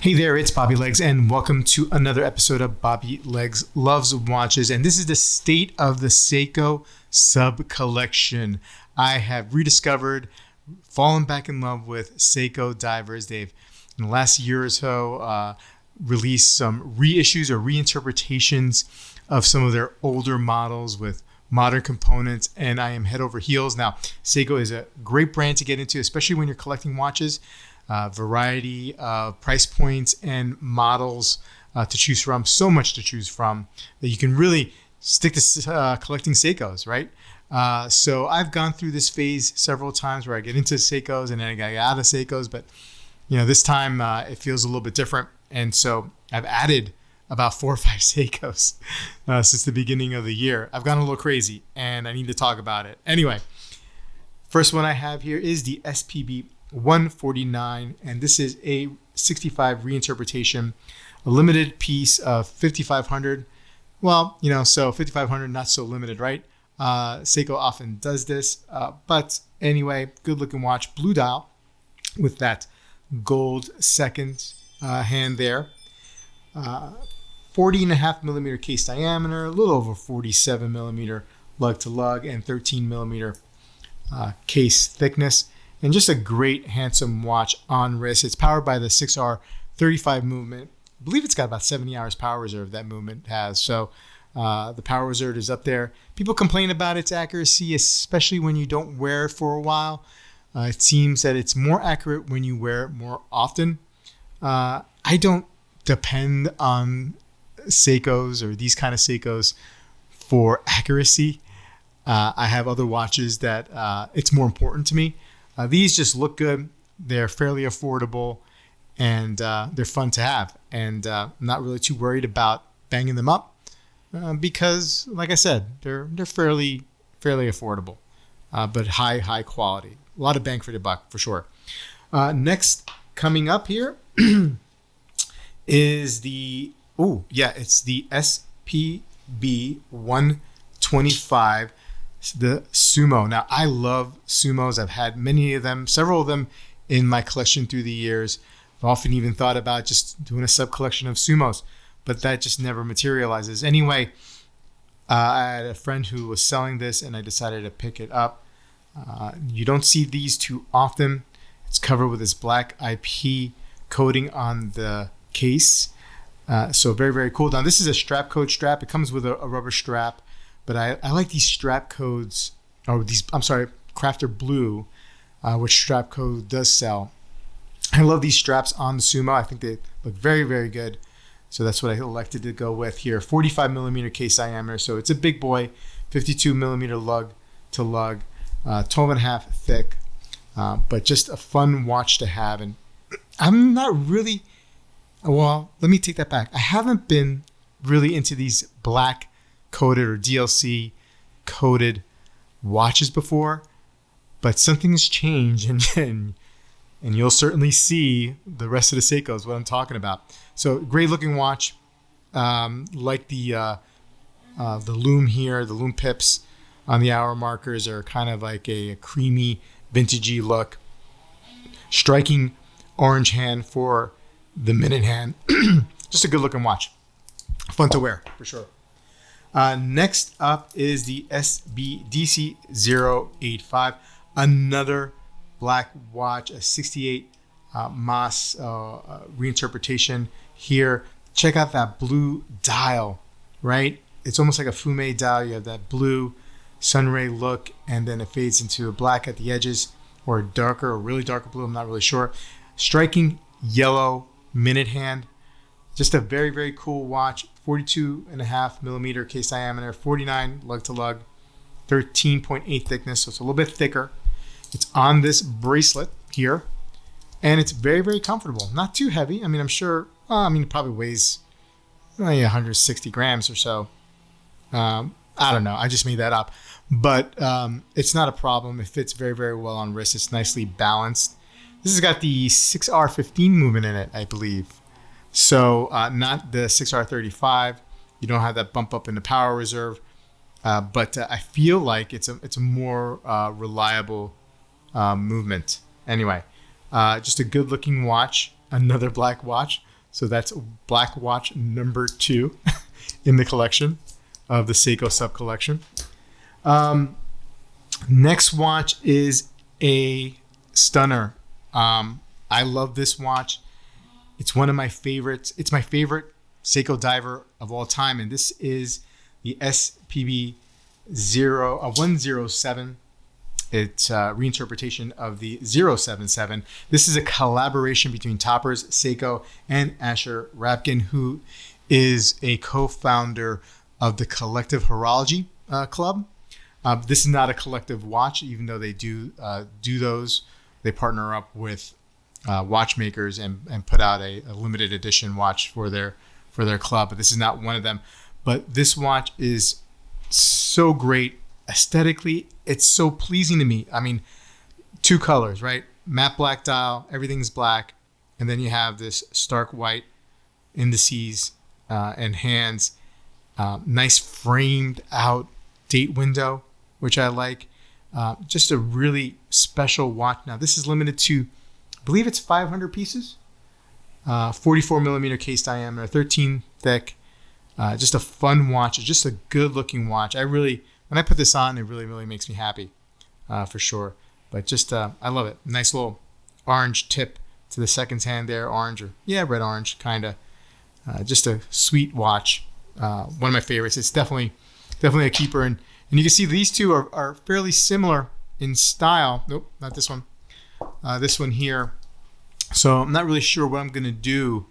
Hey there, it's Bobby Legs, and welcome to another episode of Bobby Legs Loves Watches. And this is the state of the Seiko sub collection. I have rediscovered, fallen back in love with Seiko divers. They've, in the last year or so, released some reissues or reinterpretations of some of their older models with modern components, and I am head over heels. Now, Seiko is a great brand to get into, especially when you're collecting watches. Variety of price points and models to choose from. So much to choose from that you can really stick to collecting Seikos, right? So I've gone through this phase several times where I get into Seikos and then I get out of Seikos, but this time it feels a little bit different, and so I've added about 4 or 5 Seikos since the beginning of the year. I've gone a little crazy, and I need to talk about it. Anyway, first one I have here is the SPB 149, and this is a 65 reinterpretation, a limited piece of 5500. Well, so 5500 not so limited, right? Seiko often does this, but anyway, good looking watch, blue dial with that gold second hand there. 40.5 millimeter case diameter, a little over 47 millimeter lug to lug, and 13 millimeter case thickness. And just a great, handsome watch on wrist. It's powered by the 6R35 movement. I believe it's got about 70 hours power reserve that movement has. So the power reserve is up there. People complain about its accuracy, especially when you don't wear it for a while. It seems that it's more accurate when you wear it more often. I don't depend on Seikos or these kind of Seikos for accuracy. I have other watches that it's more important to me. These just look good. They're fairly affordable, and they're fun to have. And I'm not really too worried about banging them up because, like I said, they're fairly affordable, but high quality. A lot of bang for the buck for sure. Next, coming up here is it's the SPB 125. The Sumo. Now, I love Sumos. I've had many of them, several of them in my collection through the years. I've often even thought about just doing a sub collection of Sumos, but that just never materializes. Anyway, I had a friend who was selling this, and I decided to pick it up. You don't see these too often. It's covered with this black IP coating on the case. So very, very cool. Now, this is a strap code strap. It comes with a rubber strap. But I like these strap codes, Crafter Blue, which strap code does sell. I love these straps on the Sumo. I think they look very, very good. So that's what I elected to go with here. 45 millimeter case diameter. So it's a big boy, 52 millimeter lug to lug, 12.5 thick, but just a fun watch to have. And I'm not really, let me take that back. I haven't been really into these black coated or DLC coated watches before, but something's changed, and you'll certainly see the rest of the Seikos what I'm talking about. So great looking watch, like the lume here, the lume pips on the hour markers are kind of like a creamy vintagey look. Striking orange hand for the minute hand. Just a good looking watch, fun to wear for sure. Next up is the SBDC 085, another black watch, a 68 Mas reinterpretation here. Check out that blue dial, right? It's almost like a fume dial. You have that blue sunray look, and then it fades into a black at the edges, or darker, or really darker blue, I'm not really sure. Striking yellow minute hand. Just a very, very cool watch. 42.5 millimeter case diameter, 49 lug to lug, 13.8 thickness, so it's a little bit thicker. It's on this bracelet here, and it's very, very comfortable. Not too heavy. I mean, I'm sure, it probably weighs 160 grams or so. I don't know. I just made that up. But it's not a problem. It fits very, very well on wrist. It's nicely balanced. This has got the 6R15 movement in it, I believe. So not the 6R35. You don't have that bump up in the power reserve. But I feel like it's a more reliable movement. Anyway, just a good looking watch. Another black watch. So that's black watch number 2 in the collection of the Seiko sub collection. Next watch is a stunner. I love this watch. It's one of my favorites. It's my favorite Seiko diver of all time, and this is the SPB 107. It's a reinterpretation of the 077. This is a collaboration between Toppers, Seiko, and Asher Rabkin, who is a co-founder of the Collective Horology Club. This is not a collective watch, even though they do those. They partner up with watchmakers and put out a limited edition watch for their club. But this is not one of them. But this watch is so great aesthetically. It's so pleasing to me. I mean, 2 colors, right? Matte black dial, everything's black, and then you have this stark white indices and hands. Nice framed out date window, which I like. Just a really special watch. Now, this is limited to, I believe it's 500 pieces. 44 millimeter case diameter, 13 thick. Just a fun watch. It's just a good looking watch. When I put this on, it really, really makes me happy, for sure. But just, I love it. Nice little orange tip to the seconds hand there. Orange, or red orange, kind of. Just a sweet watch. One of my favorites. It's definitely a keeper. And you can see these two are fairly similar in style. Nope, not this one. This one here. So I'm not really sure what I'm going to do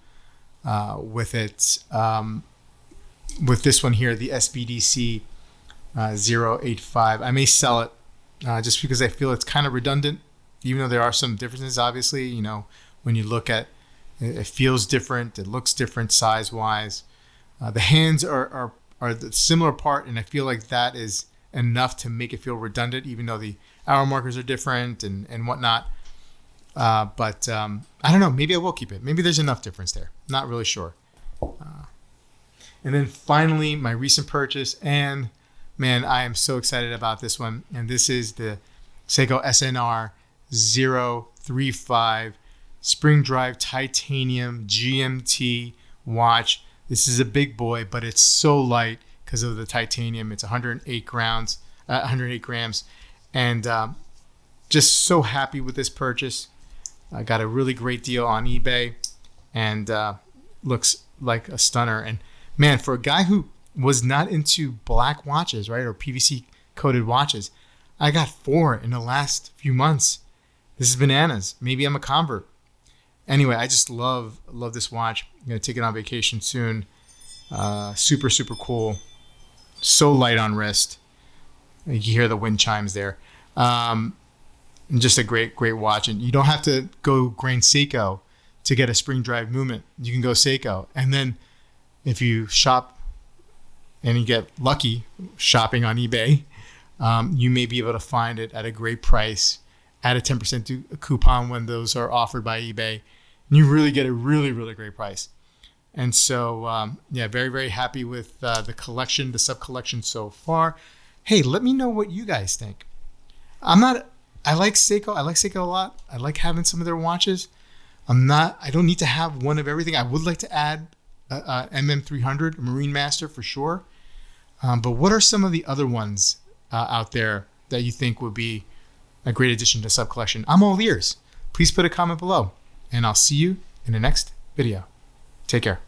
with it. With this one here, the SBDC 085. I may sell it just because I feel it's kind of redundant, even though there are some differences, obviously. When you look at it, it feels different. It looks different size-wise. The hands are the similar part, and I feel like that is enough to make it feel redundant, even though the hour markers are different and whatnot. But I don't know. Maybe I will keep it. Maybe there's enough difference there. Not really sure. And then finally, my recent purchase, and man, I am so excited about this one. And this is the Seiko SNR 035 Spring Drive Titanium GMT watch. This is a big boy, but it's so light because of the titanium. It's 108 grams, and just so happy with this purchase. I got a really great deal on eBay, and looks like a stunner. And man, for a guy who was not into black watches, right, or PVC coated watches, I got 4 in the last few months. This is bananas. Maybe I'm a convert. Anyway, I just love this watch. I'm gonna take it on vacation soon. Super, super cool. So light on wrist. You can hear the wind chimes there. And just a great watch. And you don't have to go grain Seiko to get a spring drive movement. You can go Seiko. And then if you shop and you get lucky shopping on eBay, you may be able to find it at a great price at a 10% coupon when those are offered by eBay. And you really get a really, really great price. And so, very, very happy with the collection, the sub collection so far. Hey, let me know what you guys think. I like Seiko. I like Seiko a lot. I like having some of their watches. I don't need to have one of everything. I would like to add a MM300, Marine Master for sure. But what are some of the other ones out there that you think would be a great addition to sub collection? I'm all ears. Please put a comment below, and I'll see you in the next video. Take care.